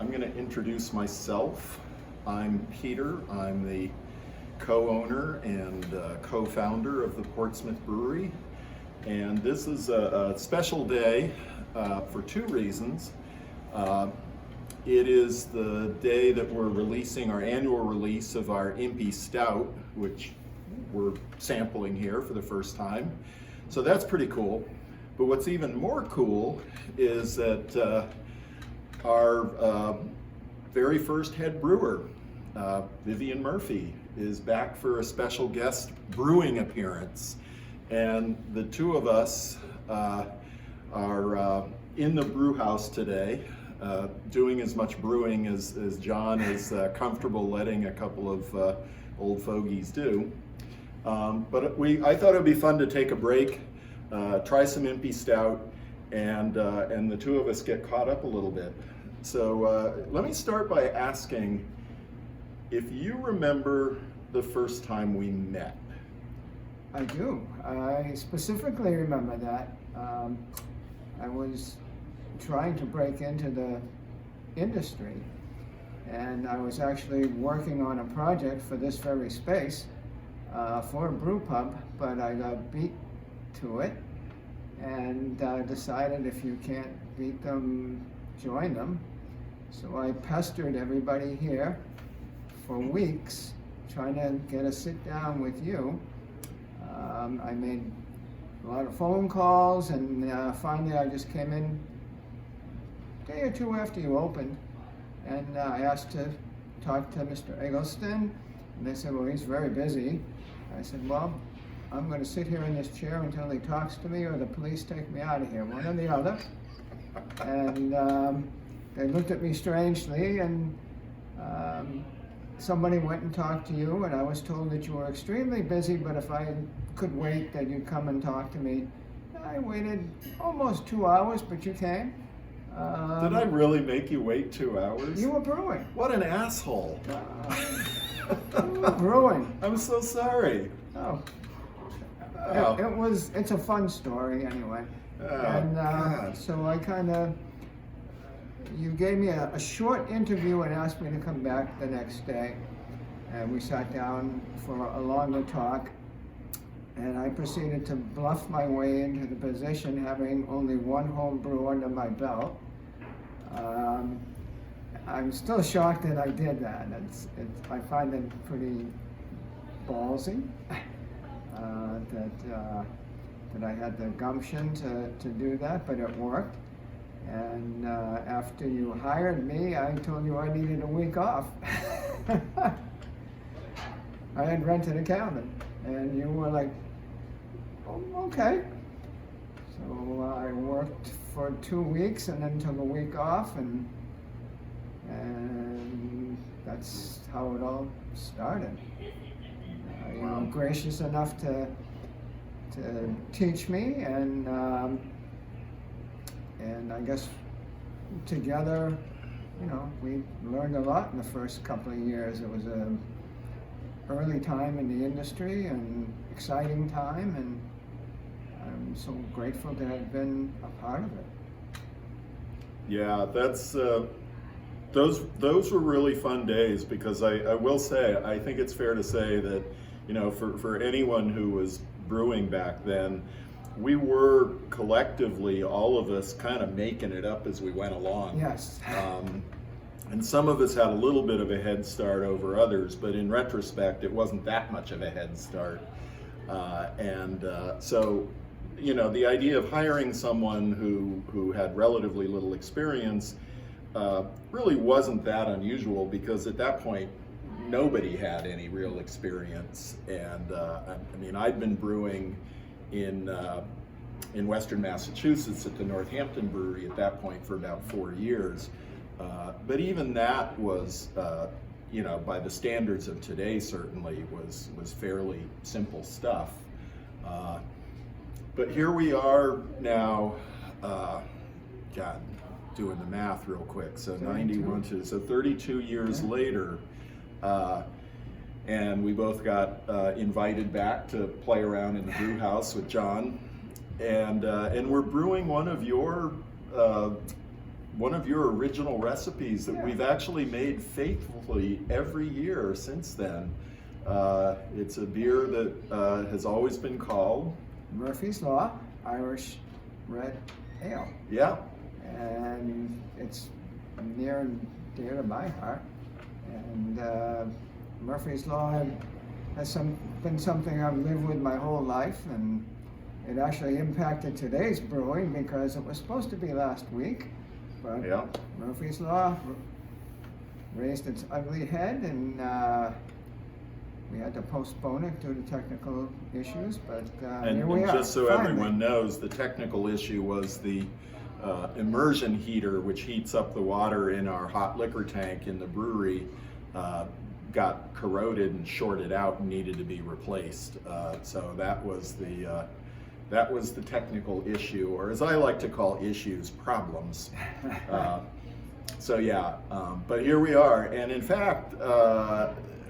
I'm going to introduce myself. I'm Peter. I'm the co-owner and co-founder of the Portsmouth Brewery. And this is a special day for two reasons. It is the day that we're releasing our annual release of our Impy Stout, which we're sampling here for the first time. So that's pretty cool. But what's even more cool is that our very first head brewer, Vivian Murphy, is back for a special guest brewing appearance. And the two of us are in the brew house today, doing as much brewing as John is comfortable letting a couple of old fogies do. But I thought it would be fun to take a break, try some Impy Stout, and the two of us get caught up a little bit. So let me start by asking if you remember the first time we met. I do. I specifically remember that. I was trying to break into the industry, and I was actually working on a project for this very space for a brew pub, but I got beat to it and decided if you can't beat them, join them. So I pestered everybody here for weeks trying to get a sit down with you. I made a lot of phone calls, and finally I just came in a day or two after you opened, and I asked to talk to Mr. Egelston, and they said, well, he's very busy. I said, well, I'm going to sit here in this chair until he talks to me or the police take me out of here, one or the other. And they looked at me strangely, and somebody went and talked to you, and I was told that you were extremely busy, but if I could wait, that you'd come and talk to me. I waited almost 2 hours, but you came. Did I really make you wait 2 hours? You were brewing. What an asshole. You were brewing. I'm so sorry. Oh. Oh. It's a fun story anyway. Oh, And God. so I kind of, you gave me a short interview and asked me to come back the next day. And we sat down for a longer talk. And I proceeded to bluff my way into the position, having only one home brew under my belt. I'm still shocked that I did that. I find it pretty ballsy that I had the gumption to do that, but it worked. And after you hired me, I told you I needed a week off. I had rented a cabin, and you were like, oh, okay. So I worked for 2 weeks and then took a week off, and that's how it all started. You were gracious enough to teach me, and I guess together, we learned a lot in the first couple of years. It was a early time in the industry and exciting time, and I'm so grateful to have been a part of it. Yeah, that's those were really fun days, because I will say, I think it's fair to say that, for anyone who was brewing back then, we were collectively, all of us, kind of making it up as we went along. Yes. And some of us had a little bit of a head start over others, but in retrospect, it wasn't that much of a head start. So, the idea of hiring someone who had relatively little experience really wasn't that unusual, because at that point, nobody had any real experience. And I'd been brewing in Western Massachusetts at the Northampton Brewery at that point for about 4 years. But even that was, by the standards of today, certainly was fairly simple stuff. But here we are now, doing the math real quick. So 32 years later, and we both got invited back to play around in the brew house with John, and we're brewing one of your one of your original recipes that Yeah. we've actually made faithfully every year since then. It's a beer that has always been called Murphy's Law Irish Red Ale. Yeah. And it's near and dear to my heart. And Murphy's Law has been something I've lived with my whole life, and it actually impacted today's brewing because it was supposed to be last week, but Yeah. Murphy's Law raised its ugly head, and we had to postpone it due to technical issues, but here we And are. just so finally. everyone knows, the technical issue was the immersion heater, which heats up the water in our hot liquor tank in the brewery, got corroded and shorted out and needed to be replaced. So that was the technical issue, or as I like to call issues, problems. So yeah, but here we are, and in fact,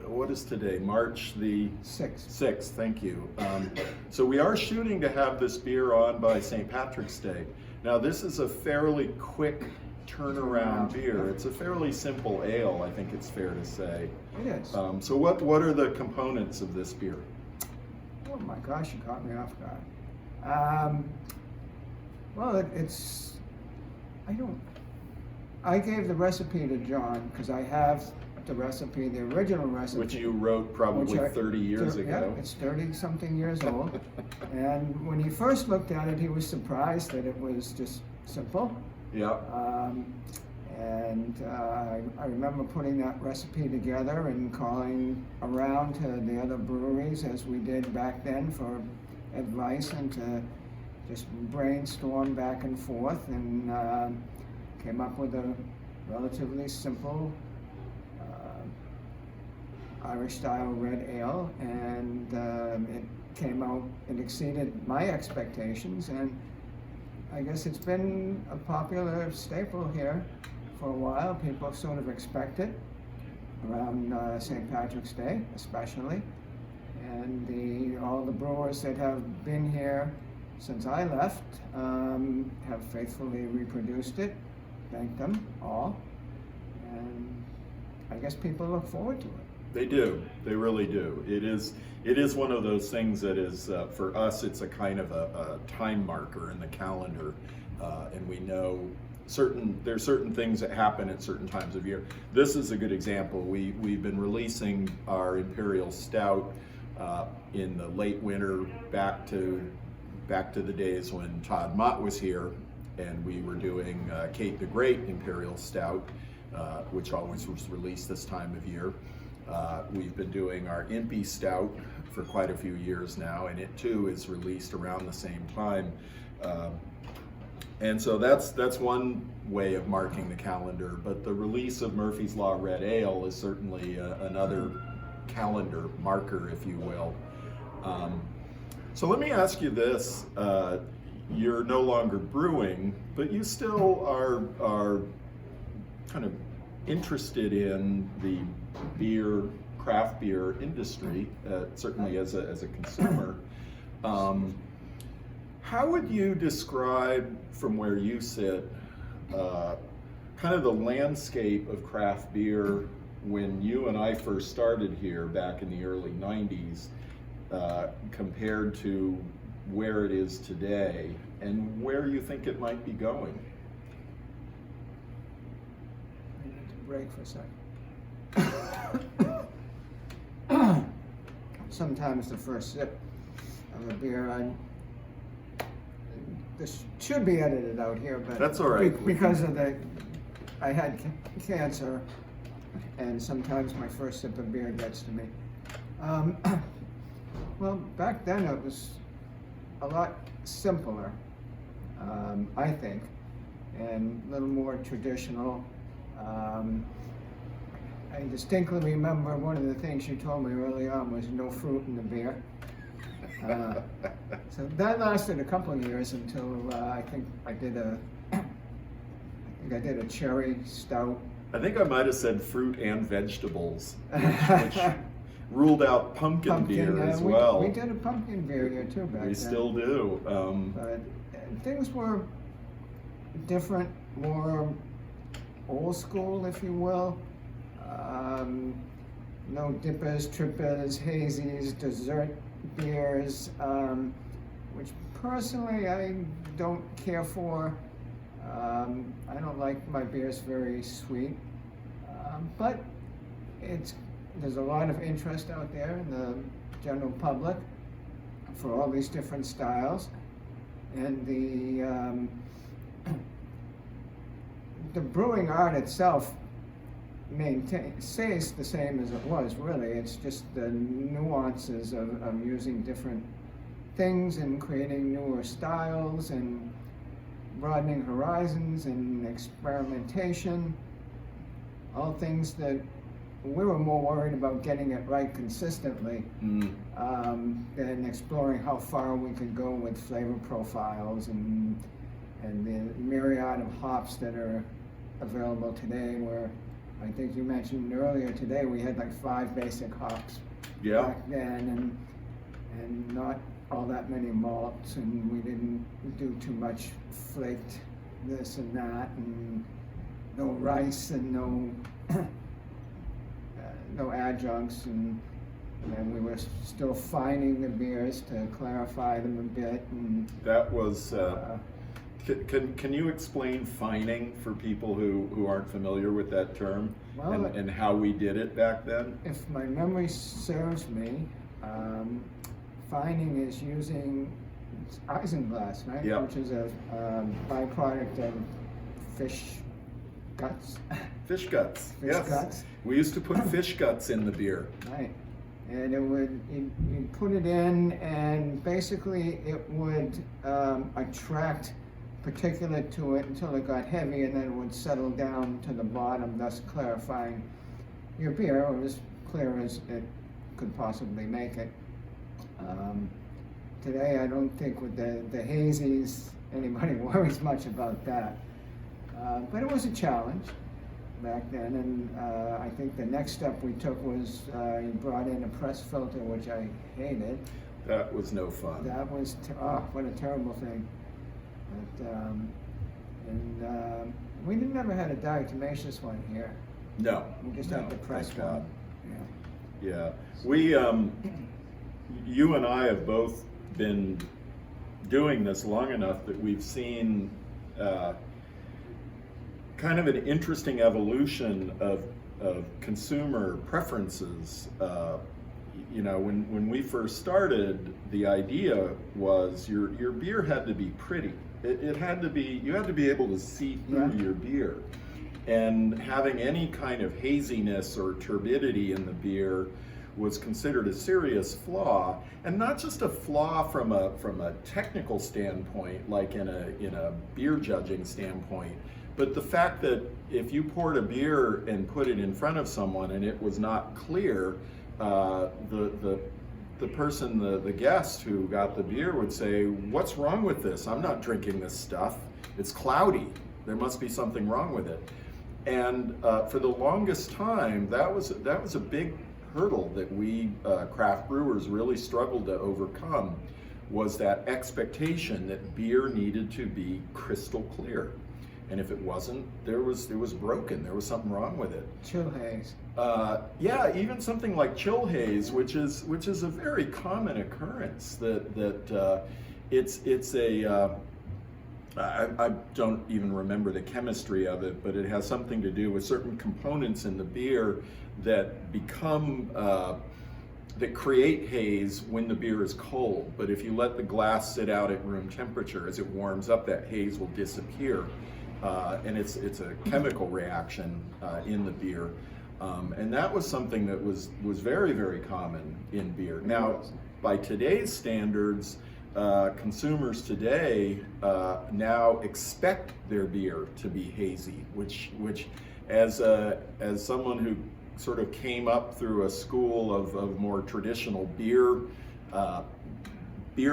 what is today? March the 6th, thank you. So we are shooting to have this beer on by St. Patrick's Day. Now this is a fairly quick turnaround beer. It's a fairly simple ale, I think it's fair to say. It is. So what are the components of this beer? Oh my gosh, you caught me off guard. Well, I gave the recipe to John because I have the recipe, the original recipe. Which you wrote probably 30 years ago. Yeah, it's 30-something years old. And when he first looked at it, he was surprised that it was just simple. Yeah. I remember putting that recipe together and calling around to the other breweries as we did back then for advice and to just brainstorm back and forth, and came up with a relatively simple Irish style red ale, and it came out, it exceeded my expectations, and I guess it's been a popular staple here for a while. People sort of expect it around St. Patrick's Day, especially. And all the brewers that have been here since I left have faithfully reproduced it. Thank them all. And I guess people look forward to it. They do. They really do. It is one of those things that is, for us, it's a kind of a time marker in the calendar, and we know there's certain things that happen at certain times of year. This is a good example. We've been releasing our Imperial Stout in the late winter, back to the days when Todd Mott was here, and we were doing Kate the Great Imperial Stout, which always was released this time of year. We've been doing our Impy Stout for quite a few years now, and it too is released around the same time. And so that's one way of marking the calendar, but the release of Murphy's Law Red Ale is certainly another calendar marker, if you will. So let me ask you this. You're no longer brewing, but you still are kind of interested in the craft beer industry, certainly as a consumer. How would you describe, from where you sit, kind of the landscape of craft beer when you and I first started here back in the early 90s, compared to where it is today, and where you think it might be going? I need to break for a second. Sometimes the first sip of a beer, this should be edited out here, but That's all right. Because I had cancer, and sometimes my first sip of beer gets to me. Well, back then it was a lot simpler, I think, and a little more traditional. I distinctly remember one of the things you told me early on was no fruit in the beer. So that lasted a couple of years until I think I did a cherry stout. I think I might have said fruit and vegetables, which ruled out pumpkin beer as well. We did a pumpkin beer here too back then. We still do. But things were different, more old school, if you will. No dippers, trippers, hazies, dessert beers, which personally I don't care for. I don't like my beers very sweet, but there's a lot of interest out there in the general public for all these different styles, and the brewing art itself stays the same as it was, really. It's just the nuances of using different things and creating newer styles and broadening horizons and experimentation, all things that we were more worried about getting it right consistently than exploring how far we could go with flavor profiles and the myriad of hops that are available today, where I think you mentioned earlier today we had like 5 basic hops back then, and not all that many malts, and we didn't do too much flaked this and that, and no rice and no adjuncts, and we were still fining the beers to clarify them a bit. And that was. Can you explain fining for people who aren't familiar with that term, and how we did it back then? If my memory serves me, fining is using isinglass, right? Yep. Which is a byproduct of fish guts. Fish guts. Fish guts. We used to put fish guts in the beer. Right. And you'd put it in, and basically it would attract particulate to it until it got heavy, and then it would settle down to the bottom, thus clarifying your beer, or as clear as it could possibly make it. Today, I don't think with the hazies anybody worries much about that. But it was a challenge back then, and I think the next step we took was you brought in a press filter, which I hated. That was no fun. That was, what a terrible thing. But, we never had a diatomaceous one here. No. We just had the press one. Yeah. We, you and I have both been doing this long enough that we've seen kind of an interesting evolution of consumer preferences. When we first started, the idea was your beer had to be pretty. It had to be, you had to be able to see through your beer. And having any kind of haziness or turbidity in the beer was considered a serious flaw, and not just a flaw from a technical standpoint, like in a beer judging standpoint, but the fact that if you poured a beer and put it in front of someone and it was not clear, the person, the guest who got the beer would say, "What's wrong with this? I'm not drinking this stuff. It's cloudy. There must be something wrong with it." And for the longest time, that was a big hurdle that we craft brewers really struggled to overcome, was that expectation that beer needed to be crystal clear. And if it wasn't, it was broken. There was something wrong with it. Chill haze. Yeah, even something like chill haze, which is a very common occurrence. I don't even remember the chemistry of it, but it has something to do with certain components in the beer that become that create haze when the beer is cold. But if you let the glass sit out at room temperature, as it warms up, that haze will disappear. And it's a chemical reaction in the beer, and that was something that was very, very common in beer. Now, by today's standards, consumers today now expect their beer to be hazy, which as someone who sort of came up through a school of more traditional beer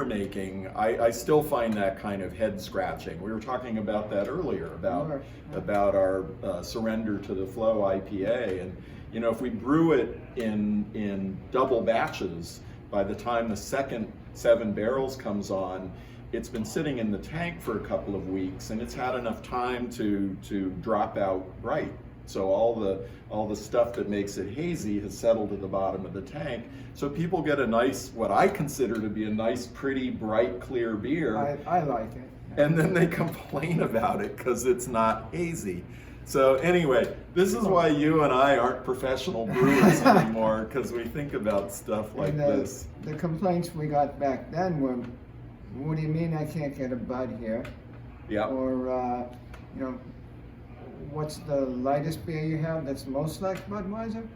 making, I still find that kind of head scratching. We were talking about that earlier, about our Surrender to the Flow IPA, and if we brew it in double batches, by the time the second 7 barrels comes on, it's been sitting in the tank for a couple of weeks, and it's had enough time to drop out right. So all the stuff that makes it hazy has settled at the bottom of the tank. So people get a nice, what I consider to be a nice, pretty, bright, clear beer. I like it. And then they complain about it because it's not hazy. So anyway, this is why you and I aren't professional brewers anymore, because we think about stuff like this. The complaints we got back then were, what do you mean I can't get a bud here? Yeah. Or, you know, what's the lightest beer you have that's most like Budweiser?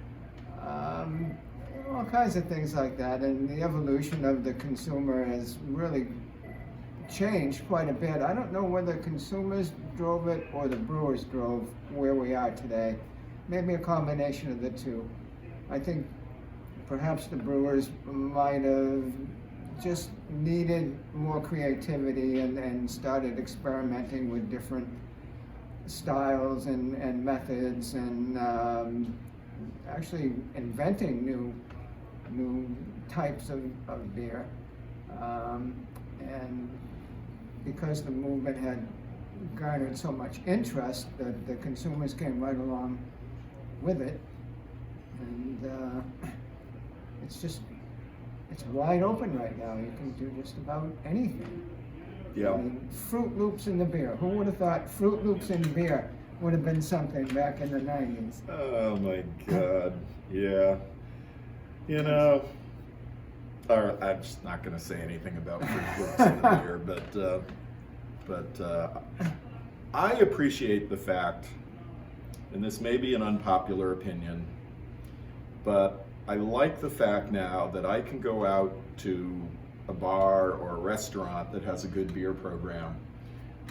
All kinds of things like that. And the evolution of the consumer has really changed quite a bit. I don't know whether consumers drove it or the brewers drove where we are today. Maybe a combination of the two. I think perhaps the brewers might have just needed more creativity and started experimenting with different styles and methods and actually inventing new types of beer. And because the movement had garnered so much interest, the consumers came right along with it. And it's wide open right now. You can do just about anything. Yeah. I mean, Fruit Loops in the beer. Who would have thought Fruit Loops in beer would have been something back in the 90s? Oh my God. Yeah. You know, or I'm just not going to say anything about Fruit Loops in the beer, but I appreciate the fact, and this may be an unpopular opinion, but I like the fact now that I can go out to a bar or a restaurant that has a good beer program,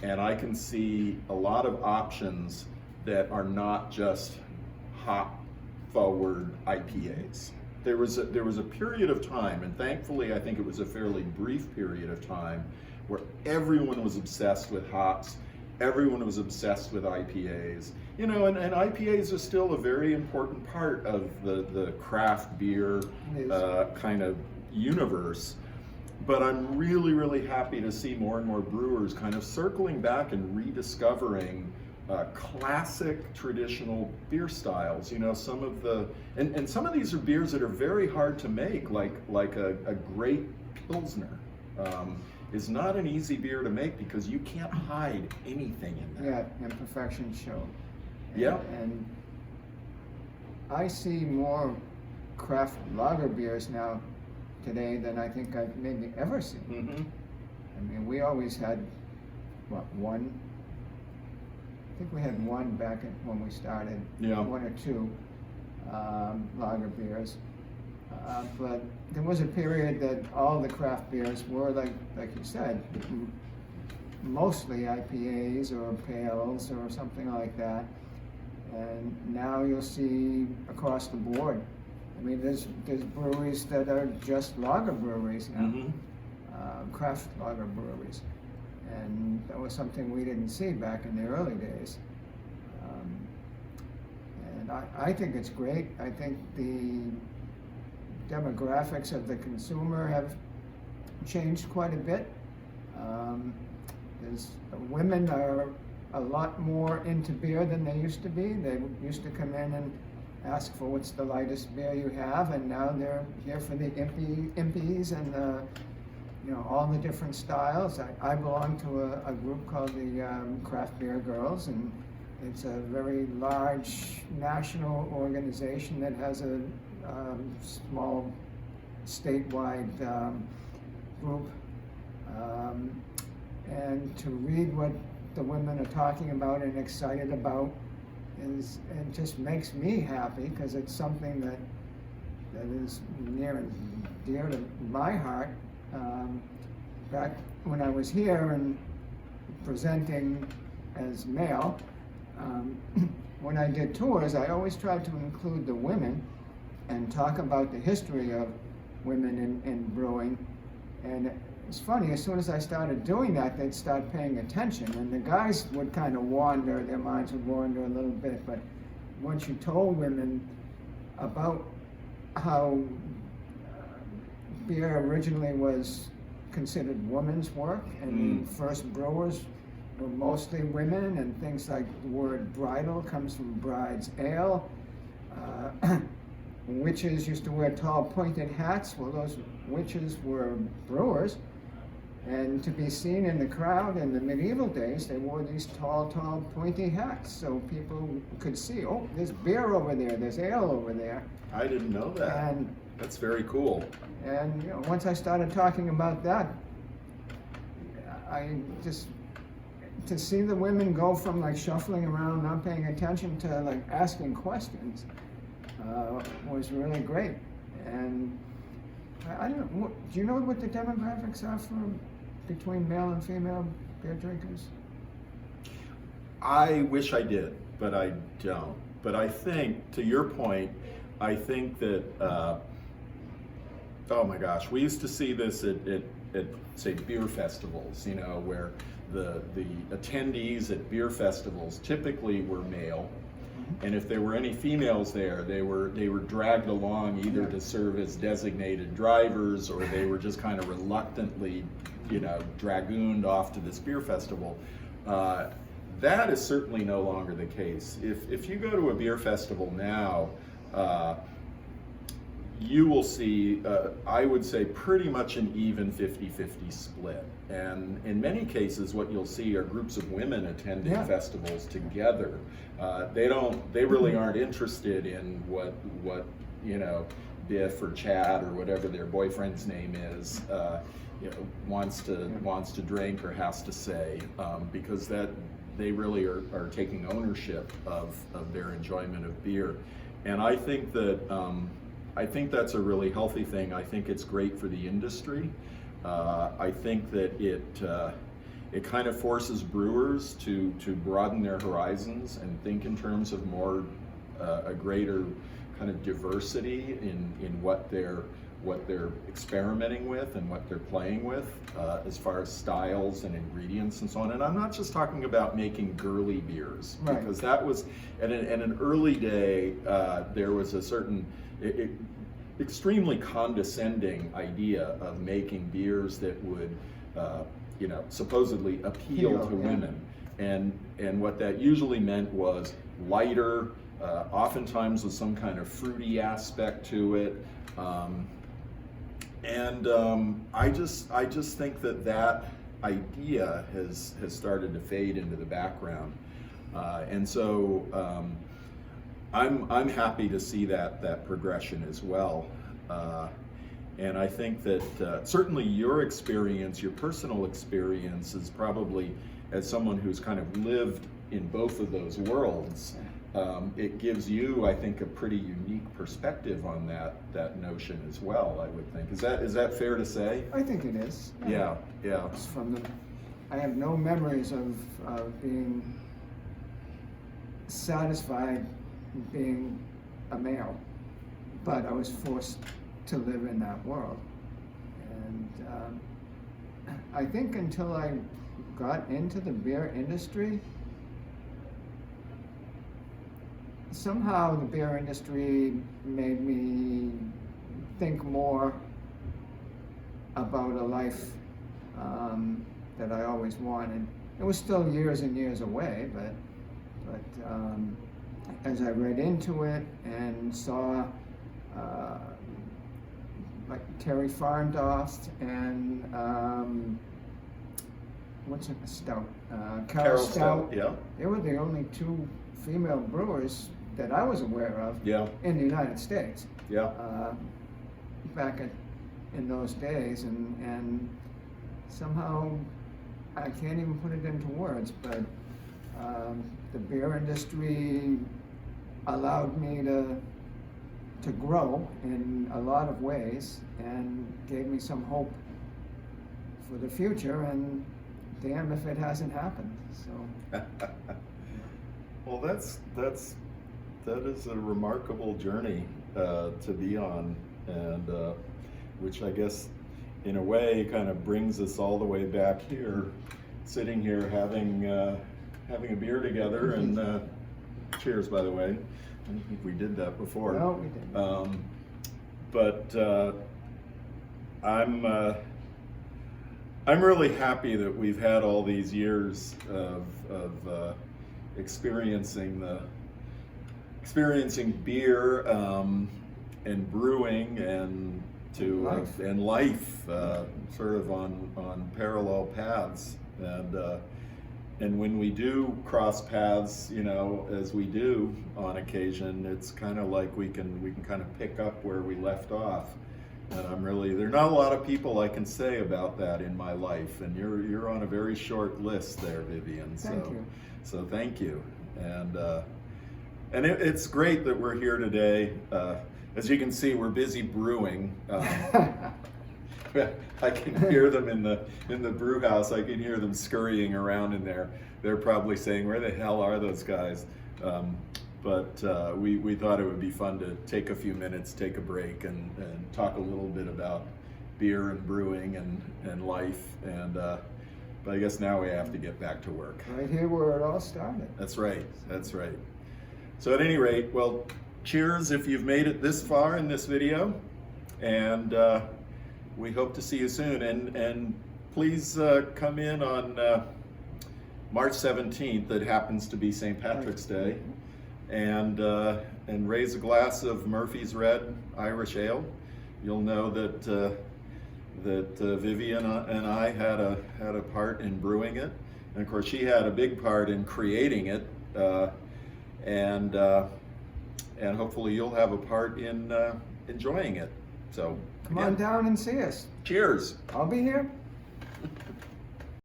and I can see a lot of options that are not just hop forward IPAs. There was a period of time, and thankfully I think it was a fairly brief period of time, where everyone was obsessed with hops, everyone was obsessed with IPAs. You know, and IPAs are still a very important part of the craft beer kind of universe. But I'm really, really happy to see more and more brewers kind of circling back and rediscovering classic traditional beer styles. You know, some of the, and some of these are beers that are very hard to make, like a great Pilsner. Is not an easy beer to make because you can't hide anything in there. Yeah, imperfections show. Yeah. And I see more craft lager beers now today than I think I've maybe ever seen. Mm-hmm. I mean, we always had, one? I think we had one back when we started. Yeah. One or two lager beers. But there was a period that all the craft beers were, like you said, mostly IPAs or pales or something like that. And now you'll see across the board. I mean, there's breweries that are just lager breweries now, Mm-hmm. Craft lager breweries. And that was something we didn't see back in the early days. And I think it's great. I think the demographics of the consumer have changed quite a bit. Women are a lot more into beer than they used to be. They used to come in and ask for what's the lightest beer you have, and now they're here for the Impys and all the different styles. I belong to a group called the Craft Beer Girls, and it's a very large national organization that has a small statewide group, and to read what the women are talking about and excited about it just makes me happy, because it's something that is near and dear to my heart. Back when I was here and presenting as male, when I did tours, I always tried to include the women and talk about the history of women in brewing. And it's funny, as soon as I started doing that, they'd start paying attention, and the guys would kind of wander, their minds would wander a little bit, but once you told women about how beer originally was considered women's work, and the first brewers were mostly women, and things like the word bridal comes from bride's ale. Witches used to wear tall pointed hats. Well, those witches were brewers, and to be seen in the crowd in the medieval days, they wore these tall pointy hats so people could see, oh, there's beer over there, there's ale over there. I didn't know that. And that's very cool. And once I started talking about that, I just, to see the women go from like shuffling around, not paying attention, to like asking questions, was really great. And I don't know, do you know what the demographics are for between male and female beer drinkers? I wish I did, but I don't. But I think, to your point, I think that, oh my gosh, we used to see this at say, beer festivals, where the attendees at beer festivals typically were male. And if there were any females there, they were dragged along either to serve as designated drivers, or they were just kind of reluctantly, dragooned off to this beer festival. That is certainly no longer the case. If you go to a beer festival now, you will see, I would say, pretty much an even 50-50 split. And in many cases, what you'll see are groups of women attending festivals together. They really aren't interested in what Biff or Chad or whatever their boyfriend's name is, wants to drink or has to say, because that they really are taking ownership of their enjoyment of beer. And I think that that's a really healthy thing. I think it's great for the industry. I think that it kind of forces brewers to broaden their horizons and think in terms of more a greater kind of diversity in what they're experimenting with and what they're playing with, as far as styles and ingredients and so on. And I'm not just talking about making girly beers, because that was at an early day, there was a certain extremely condescending idea of making beers that would supposedly appeal to women, and what that usually meant was lighter, oftentimes with some kind of fruity aspect to it. I just think that idea has started to fade into the background, and so I'm happy to see that progression as well. And I think that certainly your experience, your personal experience, is probably, as someone who's kind of lived in both of those worlds, it gives you, I think, a pretty unique perspective on that notion as well, I would think. Is that fair to say? I think it is. Yeah. It's I have no memories of being satisfied being a male, but I was forced to live in that world. And I think until I got into the beer industry, somehow the beer industry made me think more about a life that I always wanted. It was still years and years away, but as I read into it and saw like Terry Farndorf and what's it, Stout, Carol Stout. Yeah. They were the only two female brewers that I was aware of in the United States. Back in those days, and somehow I can't even put it into words, but the beer industry allowed me to grow in a lot of ways and gave me some hope for the future, and damn if it hasn't happened. So well, that is a remarkable journey to be on, and which I guess in a way kind of brings us all the way back here, sitting here having a beer together, and cheers, by the way. I don't think we did that before. No, we didn't. But I'm really happy that we've had all these years of experiencing beer and brewing and life sort of on parallel paths, and when we do cross paths, you know, as we do on occasion, it's kind of like we can kind of pick up where we left off. And there are not a lot of people I can say about that in my life, and you're on a very short list there, Vivian. Thank you. So thank you, and it's great that we're here today. As you can see, we're busy brewing. I can hear them in the brew house. I can hear them scurrying around in there. They're probably saying, "Where the hell are those guys?" But we thought it would be fun to take a few minutes, take a break, and talk a little bit about beer and brewing and life. But I guess now we have to get back to work. Right here where it all started. That's right. That's right. So at any rate, well, cheers if you've made it this far in this video, and we hope to see you soon. And please come in on March 17th. That happens to be St. Patrick's Day. And raise a glass of Murphy's Red Irish Ale. You'll know that Vivian and I had a part in brewing it, and of course she had a big part in creating it, and hopefully you'll have a part in enjoying it. So Come on down and see us. Cheers. I'll be here.